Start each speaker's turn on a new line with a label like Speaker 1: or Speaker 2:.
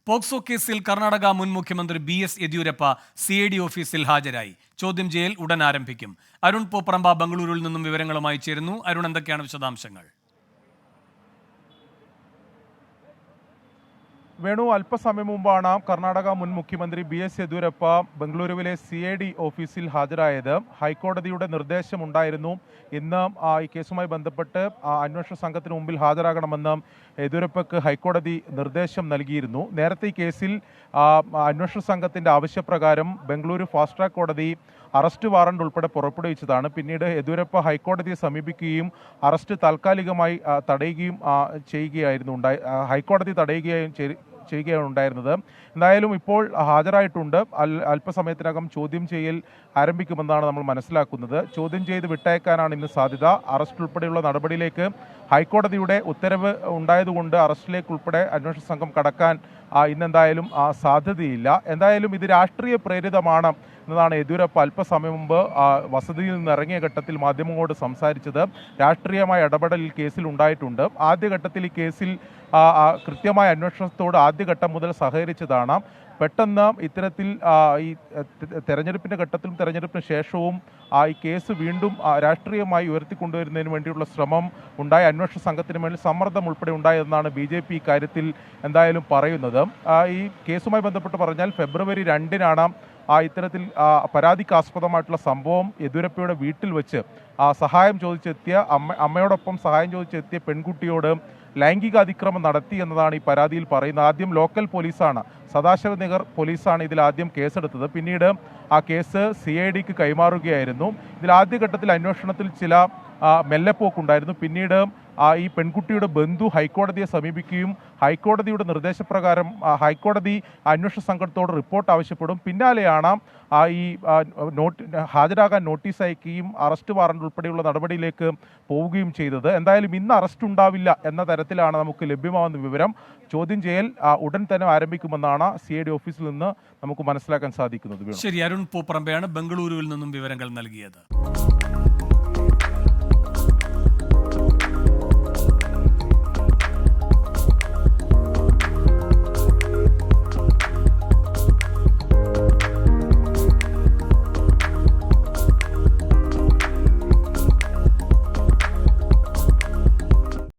Speaker 1: POCSO കേസിൽ കർണാടക മുൻ മുഖ്യമന്ത്രി BS യെദ്യൂരപ്പ CID ഓഫീസിൽ ഹാജരായി. ചോദ്യം ചെയ്യൽ ഉടൻ ആരംഭിക്കും. അരുൺ പോപ്രമ്പ ബംഗളൂരുവിൽ നിന്നും വിവരങ്ങളുമായി ചേരുന്നു. അരുൺ, എന്തൊക്കെയാണ് വിശദാംശങ്ങൾ?
Speaker 2: വേണു, അല്പസമയം മുമ്പാണ് കർണാടക മുൻ മുഖ്യമന്ത്രി BS യെദ്യൂരപ്പ ബംഗളൂരുവിലെ CID ഓഫീസിൽ ഹാജരായത്. ഹൈക്കോടതിയുടെ നിർദ്ദേശമുണ്ടായിരുന്നു ഇന്ന് ഈ കേസുമായി ബന്ധപ്പെട്ട് അന്വേഷണ സംഘത്തിന് മുമ്പിൽ ഹാജരാകണമെന്ന് യെദ്യൂരപ്പയ്ക്ക് ഹൈക്കോടതി നിർദ്ദേശം നൽകിയിരുന്നു. നേരത്തെ ഈ കേസിൽ അന്വേഷണ സംഘത്തിന്റെ ആവശ്യപ്രകാരം ബംഗളൂരു ഫാസ്റ്റ് ട്രാക്ക് കോടതി അറസ്റ്റ് വാറണ്ട് ഉൾപ്പെടെ പുറപ്പെടുവിച്ചതാണ്. പിന്നീട് യെദ്യൂരപ്പ ഹൈക്കോടതിയെ സമീപിക്കുകയും അറസ്റ്റ് താൽക്കാലികമായി തടയുകയും ചെയ്യുകയായിരുന്നു ഹൈക്കോടതി തടയുകയും ചെയ്യുകയാണ് ഉണ്ടായിരുന്നത്. എന്തായാലും ഇപ്പോൾ ഹാജരായിട്ടുണ്ട്. അല്പസമയത്തിനകം ചോദ്യം ചെയ്യൽ ആരംഭിക്കുമെന്നാണ് നമ്മൾ മനസ്സിലാക്കുന്നത്. ചോദ്യം ചെയ്ത് വിട്ടയക്കാനാണ് ഇന്ന് സാധ്യത. അറസ്റ്റ് ഉൾപ്പെടെയുള്ള നടപടിയിലേക്ക് ഹൈക്കോടതിയുടെ ഉത്തരവ് ഉണ്ടായതുകൊണ്ട് അറസ്റ്റിലേക്ക് ഉൾപ്പെടെ അന്വേഷണ സംഘം കടക്കാൻ ഇന്നെന്തായാലും സാധ്യതയില്ല. എന്തായാലും ഇത് രാഷ്ട്രീയ പ്രേരിതമാണ് എന്നതാണ് യെദ്യൂരപ്പ അല്പസമയം മുമ്പ് വസതിയിൽ നിന്ന് ഇറങ്ങിയ ഘട്ടത്തിൽ മാധ്യമങ്ങളോട് സംസാരിച്ചത്. രാഷ്ട്രീയമായ ഇടപെടൽ കേസിൽ ഉണ്ടായിട്ടുണ്ട്. ആദ്യഘട്ടത്തിൽ ഈ കേസിൽ കൃത്യമായ അന്വേഷണത്തോട് ആദ്യഘട്ടം മുതൽ സഹകരിച്ചതാണ്. പെട്ടെന്ന് ഇത്തരത്തിൽ ഈ തെരഞ്ഞെടുപ്പിൻ്റെ ഘട്ടത്തിലും തെരഞ്ഞെടുപ്പിന് ശേഷവും ഈ കേസ് വീണ്ടും രാഷ്ട്രീയമായി ഉയർത്തിക്കൊണ്ടുവരുന്നതിന് വേണ്ടിയുള്ള ശ്രമം ഉണ്ടായ അന്വേഷണ സംഘത്തിന് മേൽ സമ്മർദ്ദം ഉൾപ്പെടെ ഉണ്ടായതെന്നാണ് BJP ഇക്കാര്യത്തിൽ എന്തായാലും പറയുന്നത്. ഈ കേസുമായി ബന്ധപ്പെട്ട് പറഞ്ഞാൽ ഫെബ്രുവരി 2-നാണ് ഇത്തരത്തിൽ പരാതിക്കാസ്പദമായിട്ടുള്ള സംഭവം യെദ്യൂരപ്പയുടെ വീട്ടിൽ വെച്ച് സഹായം ചോദിച്ചെത്തിയ അമ്മയോടൊപ്പം സഹായം ചോദിച്ചെത്തിയ പെൺകുട്ടിയോട് ലൈംഗിക അതിക്രമം നടത്തി എന്നതാണ് ഈ പരാതിയിൽ പറയുന്നത്. ആദ്യം ലോക്കൽ പോലീസാണ്, സദാശിവനഗർ പോലീസാണ് ഇതിൽ ആദ്യം കേസെടുത്തത്. പിന്നീട് ആ കേസ് CIDക്ക് കൈമാറുകയായിരുന്നു. ഇതിൽ ആദ്യഘട്ടത്തിൽ അന്വേഷണത്തിൽ ചില മെല്ലെപ്പോക്കുണ്ടായിരുന്നു. പിന്നീട് ഈ പെൺകുട്ടിയുടെ ബന്ധു ഹൈക്കോടതിയെ സമീപിക്കുകയും ഹൈക്കോടതിയുടെ നിർദ്ദേശപ്രകാരം ഹൈക്കോടതി അന്വേഷണ സംഘത്തോട് റിപ്പോർട്ട് ആവശ്യപ്പെടും. പിന്നാലെയാണ് ഈ ഹാജരാകാൻ നോട്ടീസ് അയക്കുകയും അറസ്റ്റ് വാറണ്ട് ഉൾപ്പെടെയുള്ള നടപടിയിലേക്ക് പോവുകയും ചെയ്തത്. എന്തായാലും ഇന്ന് അറസ്റ്റ് ഉണ്ടാവില്ല എന്ന തരത്തിലാണ് നമുക്ക് ലഭ്യമാകുന്ന വിവരം. ചോദ്യം ചെയ്യൽ ഉടൻ തന്നെ ആരംഭിക്കുമെന്നാണ് CID ഓഫീസിൽ നിന്ന് നമുക്ക് മനസ്സിലാക്കാൻ സാധിക്കുന്നത്.
Speaker 1: ശരി, അരുൺ പോപ്രമ്പയാണ് ബംഗളൂരുവിൽ നിന്നും വിവരങ്ങൾ നൽകിയത്.